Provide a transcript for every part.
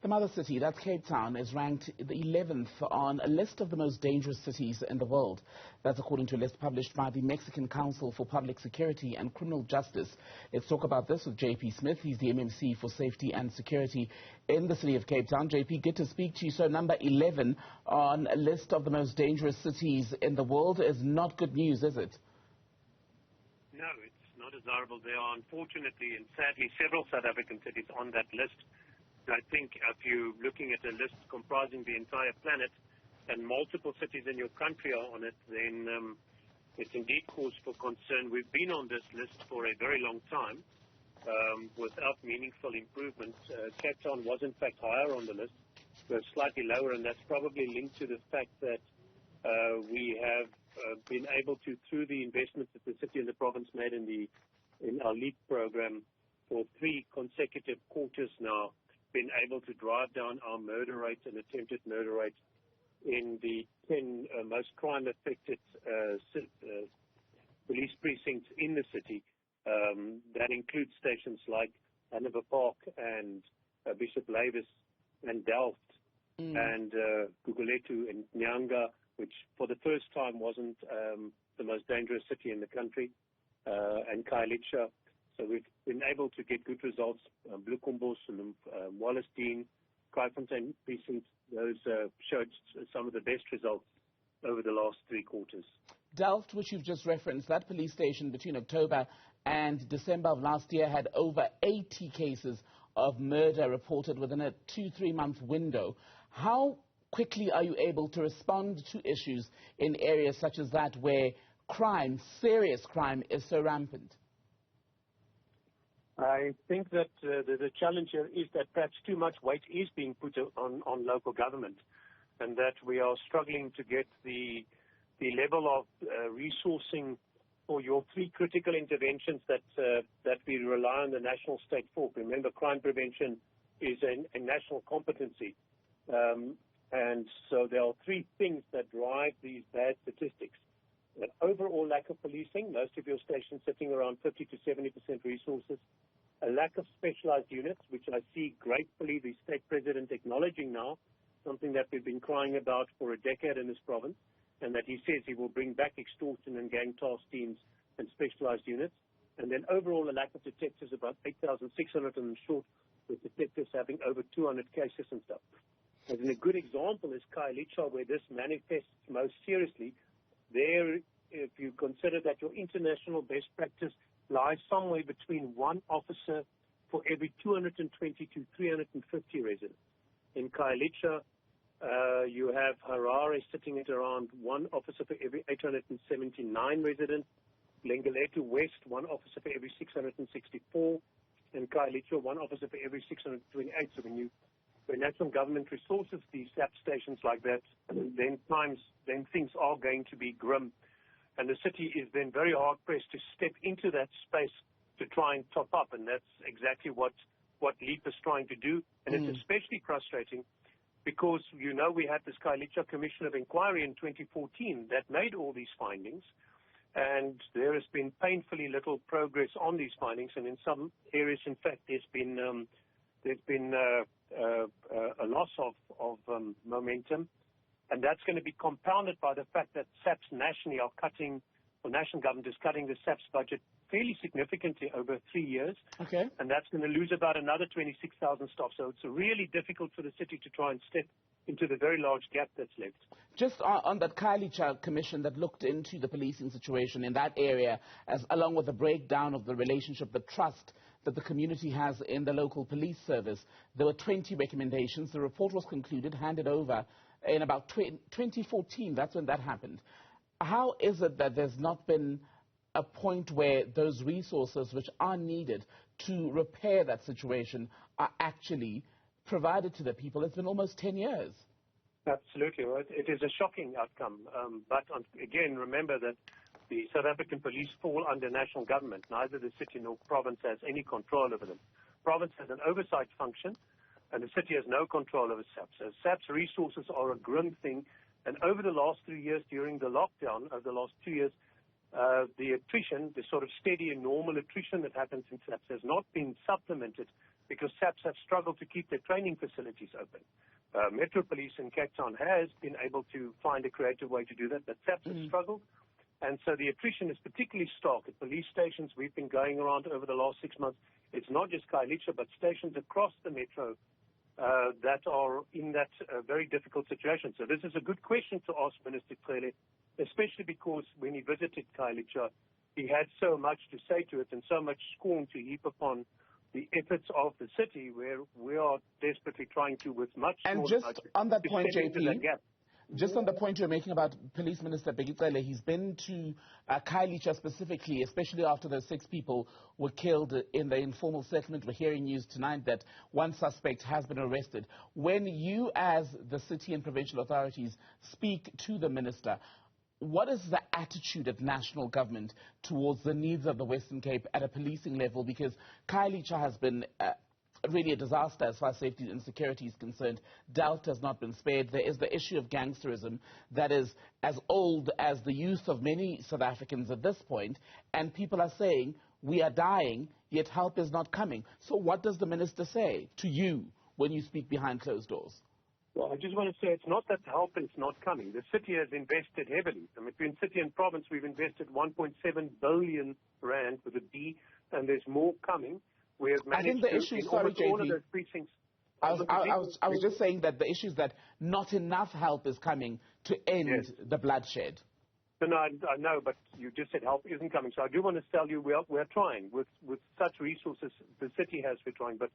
The mother city, that's Cape Town, is ranked the 11th on a list of the most dangerous cities in the world. That's according to a list published by the Mexican Council for Public Security and Criminal Justice. Let's talk about this with JP Smith. He's the MMC for Safety and Security in the city of Cape Town. JP, good to speak to you. So number 11 on a list of the most dangerous cities in the world is not good news, is it? No, it's not desirable. There are unfortunately and sadly several South African cities on that list. I think if you're looking at a list comprising the entire planet and multiple cities in your country are on it, then it's indeed cause for concern. We've been on this list for a very long time without meaningful improvement. Cape Town was in fact higher on the list. We're slightly lower, and that's probably linked to the fact that we have been able to, through the investments that the city and the province made in our LEAP program for 3 consecutive quarters now, been able to drive down our murder rate and attempted murder rate in the 10 most crime-affected police precincts in the city. That includes stations like Hanover Park and Bishop Lavis and Delft and Guguletu and Nyanga, which for the first time wasn't the most dangerous city in the country, and Khayelitsha. So we've been able to get good results. Bloemfontein and Wallisdean, Kraaifontein precincts, those showed some of the best results over the last 3 quarters. Delft, which you've just referenced, that police station between October and December of last year had over 80 cases of murder reported within a 2-3 month window. How quickly are you able to respond to issues in areas such as that where crime, serious crime, is so rampant? I think that the challenge here is that perhaps too much weight is being put on local government, and that we are struggling to get the level of resourcing for your 3 critical interventions that we rely on the national state for. Remember, crime prevention is a national competency, and so there are 3 things that drive these bad statistics. An overall lack of policing, most of your stations sitting around 50 to 70% resources. A lack of specialized units, which I see gratefully the state president acknowledging now, something that we've been crying about for a decade in this province, and that he says he will bring back extortion and gang task teams and specialized units. And then overall a lack of detectives, about 8,600 of them short, with detectives having over 200 cases and stuff. As in a good example is Khayelitsha, where this manifests most seriously. There, if you consider that your international best practice lies somewhere between 1 officer for every 220 to 350 residents. In Khayelitsha, you have Harare sitting at around 1 officer for every 879 residents. Lengoletu West, 1 officer for every 664. And Khayelitsha, 1 officer for every 628. So when national government resources these SAP stations like that, then things are going to be grim. And the city is then very hard-pressed to step into that space to try and top up, and that's exactly what LEAP is trying to do. And it's especially frustrating because, we had this Khayelitsha Commission of Inquiry in 2014 that made all these findings, and there has been painfully little progress on these findings, and in some areas, in fact, there's been a loss of momentum. And that's going to be compounded by the fact that SAPS nationally are cutting, or national government is cutting the SAPS budget fairly significantly over 3 years. Okay. And that's going to lose about another 26,000 staff. So it's really difficult for the city to try and step into the very large gap that's left. Just on that Khayelitsha commission that looked into the policing situation in that area, along with the breakdown of the relationship, the trust that the community has in the local police service, there were 20 recommendations. The report was concluded, handed over in about 2014, that's when that happened. How is it that there's not been a point where those resources which are needed to repair that situation are actually provided to the people? It's been almost 10 years. Absolutely. Right. It is a shocking outcome. But again, remember that the South African police fall under national government. Neither the city nor province has any control over them. Province has an oversight function, and the city has no control over SAPS. So SAPS resources are a grim thing, and over the last 3 years, during the lockdown, over the last 2 years, the attrition, the sort of steady and normal attrition that happens in SAPS has not been supplemented because SAPs have struggled to keep their training facilities open. Metro Police in Cape Town has been able to find a creative way to do that, but SAPs have struggled. And so the attrition is particularly stark at police stations. We've been going around over the last 6 months. It's not just Khayelitsha, but stations across the metro that are in that very difficult situation. So this is a good question to ask Minister Cele, especially because when he visited Khayelitsha, he had so much to say to it and so much scorn to heap upon the efforts of the city, where we are desperately trying to, with much and more just on that point, JP, gap. Just on the point you're making about Police Minister Cele, he's been to Khayelitsha specifically, especially after those 6 people were killed in the informal settlement. We're hearing news tonight that one suspect has been arrested. When you, as the city and provincial authorities, speak to the minister, what is the attitude of national government towards the needs of the Western Cape at a policing level? Because Khayelitsha has been really a disaster as far as safety and security is concerned. Delta has not been spared. There is the issue of gangsterism that is as old as the youth of many South Africans at this point, and people are saying, we are dying, yet help is not coming. So what does the minister say to you when you speak behind closed doors? Well, I just want to say it's not that help is not coming. The city has invested heavily. I mean, between city and province, we've invested 1.7 billion rand with a B, and there's more coming. We have managed I think the issue, sorry, all of those precincts. I was just saying that the issue is that not enough help is coming to end the bloodshed. No, I know, but you just said help isn't coming. So I do want to tell you we're trying. With such resources the city has, we're trying. But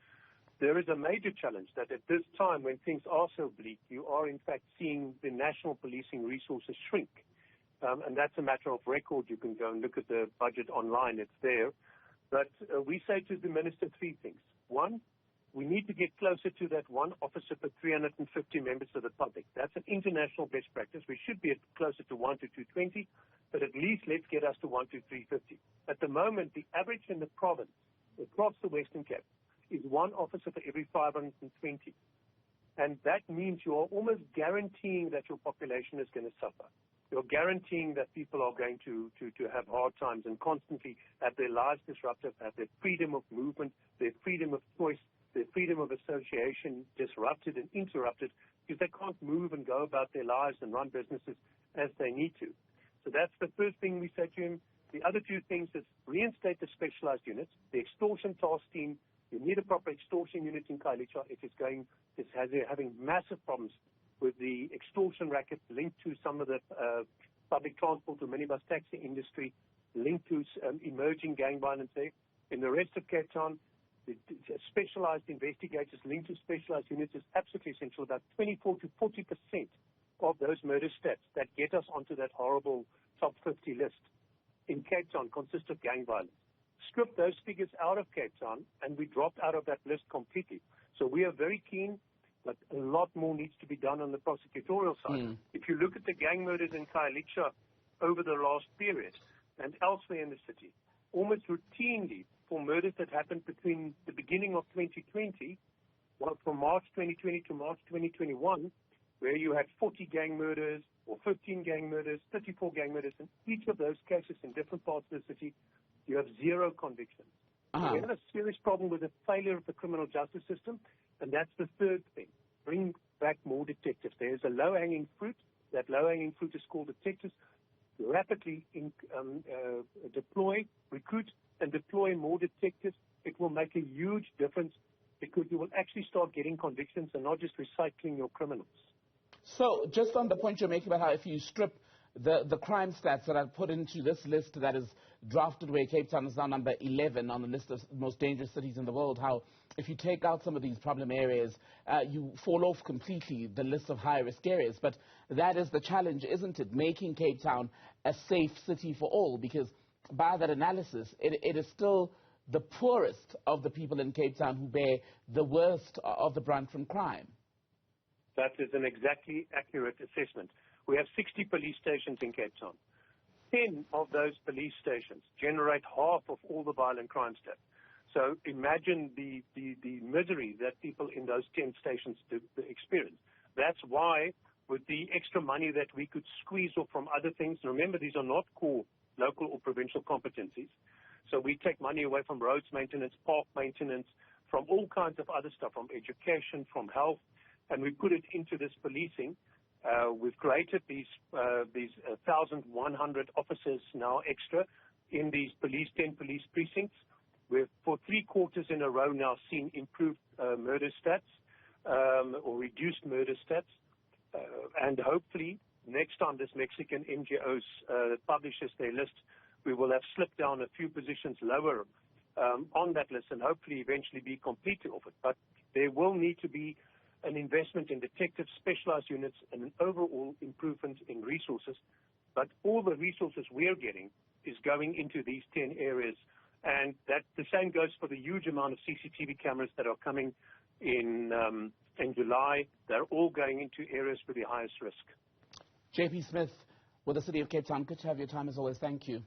there is a major challenge that at this time when things are so bleak, you are in fact seeing the national policing resources shrink. And that's a matter of record. You can go and look at the budget online. It's there. But we say to the minister 3 things. 1, we need to get closer to that 1 officer per 350 members of the public. That's an international best practice. We should be closer to 1 to 220, but at least let's get us to 1 to 350. At the moment, the average in the province across the Western Cape is 1 officer for every 520. And that means you are almost guaranteeing that your population is going to suffer. You're guaranteeing that people are going to have hard times and constantly have their lives disrupted, have their freedom of movement, their freedom of choice, their freedom of association disrupted and interrupted because they can't move and go about their lives and run businesses as they need to. So that's the first thing we say to him. The other 2 things is reinstate the specialized units, the extortion task team. You need a proper extortion unit in Khayelitsha. It's having massive problems with the extortion racket linked to some of the public transport or minibus taxi industry, linked to emerging gang violence there. In the rest of Cape Town, the specialized investigators linked to specialized units is absolutely essential. About 24 to 40% of those murder stats that get us onto that horrible top 50 list in Cape Town consist of gang violence. Strip those figures out of Cape Town, and we dropped out of that list completely. So we are very keen, but a lot more needs to be done on the prosecutorial side. If you look at the gang murders in Khayelitsha over the last period and elsewhere in the city, almost routinely for murders that happened between the beginning of 2020, from March 2020 to March 2021, where you had 40 gang murders or 15 gang murders, 34 gang murders, in each of those cases in different parts of the city, you have 0 convictions. We have a serious problem with the failure of the criminal justice system, and that's the third thing. Bring back more detectives. There is a low-hanging fruit. That low-hanging fruit is called detectives. Rapidly recruit and deploy more detectives. It will make a huge difference because you will actually start getting convictions and not just recycling your criminals. So just on the point you're making about how if you strip the crime stats that are put into this list that is drafted where Cape Town is now number 11 on the list of most dangerous cities in the world, how if you take out some of these problem areas, you fall off completely the list of high-risk areas. But that is the challenge, isn't it? Making Cape Town a safe city for all, because by that analysis, it is still the poorest of the people in Cape Town who bear the worst of the brunt from crime. That is an exactly accurate assessment. We have 60 police stations in Cape Town. 10 of those police stations generate half of all the violent crime stats. So imagine the misery that people in those 10 stations experience. That's why with the extra money that we could squeeze off from other things, remember these are not core local or provincial competencies. So we take money away from roads maintenance, park maintenance, from all kinds of other stuff, from education, from health, and we put it into this policing. We've created these 1,100 officers now extra in these 10 police precincts. We've, for 3 quarters in a row now, seen improved murder stats or reduced murder stats. And hopefully, next time this Mexican NGOs publishes their list, we will have slipped down a few positions lower on that list and hopefully eventually be completely off it. But there will need to be an investment in detectives, specialized units, and an overall improvement in resources. But all the resources we're getting is going into these 10 areas. And that the same goes for the huge amount of CCTV cameras that are coming in July. They're all going into areas with the highest risk. JP Smith with the City of Cape Town, good to have your time as always. Thank you.